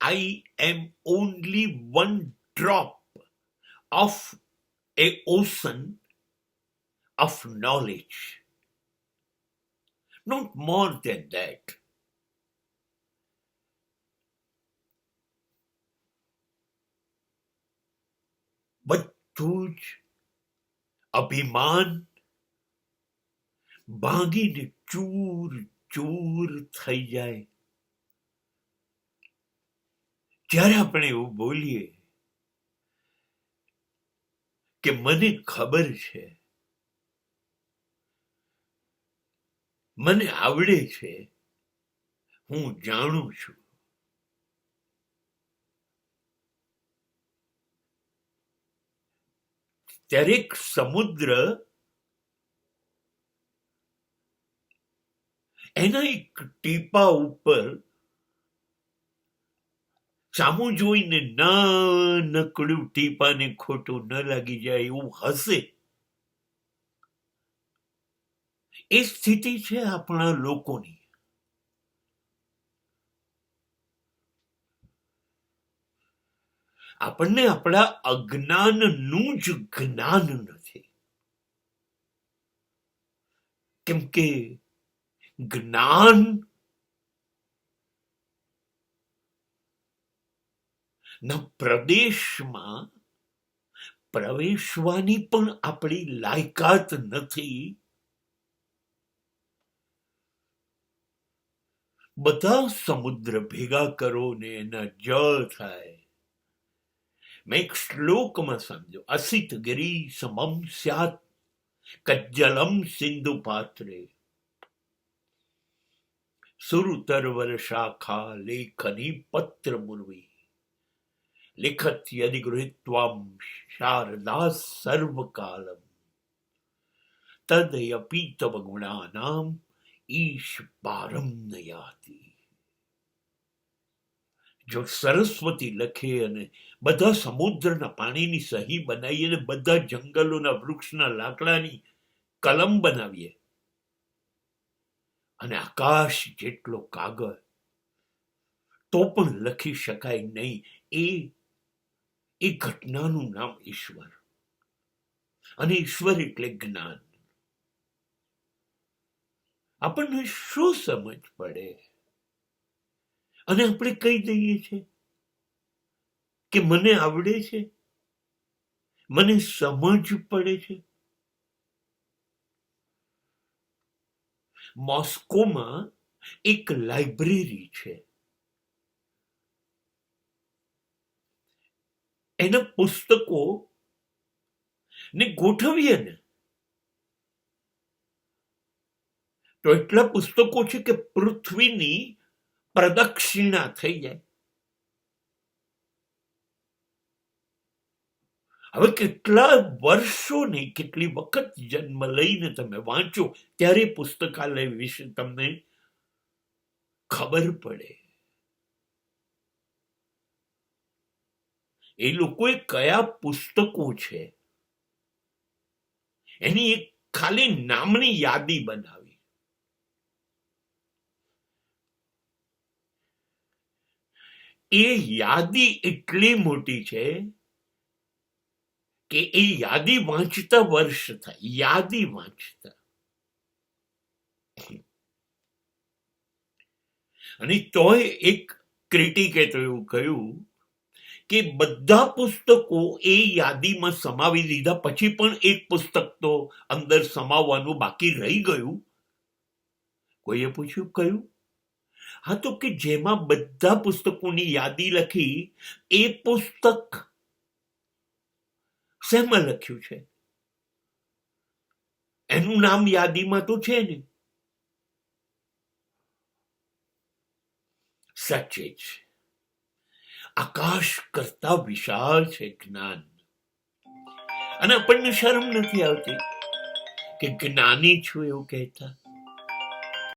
I am only one drop of a ocean of knowledge, not more than that. બધું જ અભિમાન ભાંગીને ચૂર ચૂર થઈ જાય જ્યારે આપણે એવું બોલીએ કે મને ખબર છે, મને આવડે છે, હું જાણું છું. ત્યારે એક સમુદ્ર એના એક ટીપા ઉપર સામું જોઈને નાનકડું ટીપાને ખોટું ન લાગી જાય એવું હશે. એ સ્થિતિ છે આપણા લોકોની. આપણને આપણા અજ્ઞાનનું જ જ્ઞાન નથી, કેમ કે જ્ઞાન ના પ્રદેશમાં પ્રવેશવાની પણ આપણી લાયકાત નથી. બધા સમુદ્ર ભેગા કરો ને એના જળ થાય. મેં એક શ્લોકમાં સમજો, અસિત ગિરી સમમ સ્યાત કજ્જલમ સિંધુ પાત્રે સુરતરવર શાખા લેખની પત્ર મુર્વી લિખત યદિ ગૃહીત્વામ શારદા સર્વકાલમ તદયપી તવ ગુણાનામ ઈશ પારમ ન યાતિ. જો સરસ્વતી લખે અને બધા સમુદ્રના પાણીની સહી બનાવીએ અને બધા જંગલોના વૃક્ષના લાકડાની કલમ બનાવીએ અને આકાશ જેટલો કાગળ તો પણ લખી શકાય નહીં. એ ઘટનાનું નામ ઈશ્વર, અને ઈશ્વર એટલે જ્ઞાન. આપણને શું સમજ પડે અને આપણે કહી દઈએ છીએ કે મને આવડે છે, મને સમજ પડે છે. મોસ્કોમાં એક લાઇબ્રેરી છે. એના પુસ્તકો ને ગોઠવીએ ને તો એટલા પુસ્તકો છે કે પૃથ્વીની પ્રદક્ષિણા થઈ જાય. હવે કેટલા વર્ષો નહીં, કેટલી વખત જન્મ લઈને તમે વાંચો ત્યારે પુસ્તકાલય વિશે તમને ખબર પડે. એ લોકોએ કયા પુસ્તકો છે એની એક ખાલી નામની યાદી બનાવી. એ યાદી એટલી મોટી છે કે એ યાદી વાંચતા વર્ષ થાય. યાદી વાંચતા. અને તોય એક ક્રિટિકે તો એવું કહ્યું કે બધા પુસ્તકો એ યાદીમાં સમાવી દીધા પછી પણ એક પુસ્તક તો અંદર સમાવવાનું બાકી રહી ગયું. કોઈએ પૂછ્યું કયું? હા, તો કે જેમાં બધા પુસ્તકોની યાદી લખી એ પુસ્તક શેમાં લખ્યું છે? એનું નામ યાદીમાં તો છે ને. સાચે જ આકાશ કરતા વિશાળ છે જ્ઞાન. અને આપણને શરમ નથી આવતી કે જ્ઞાની છું એવું કહેતા.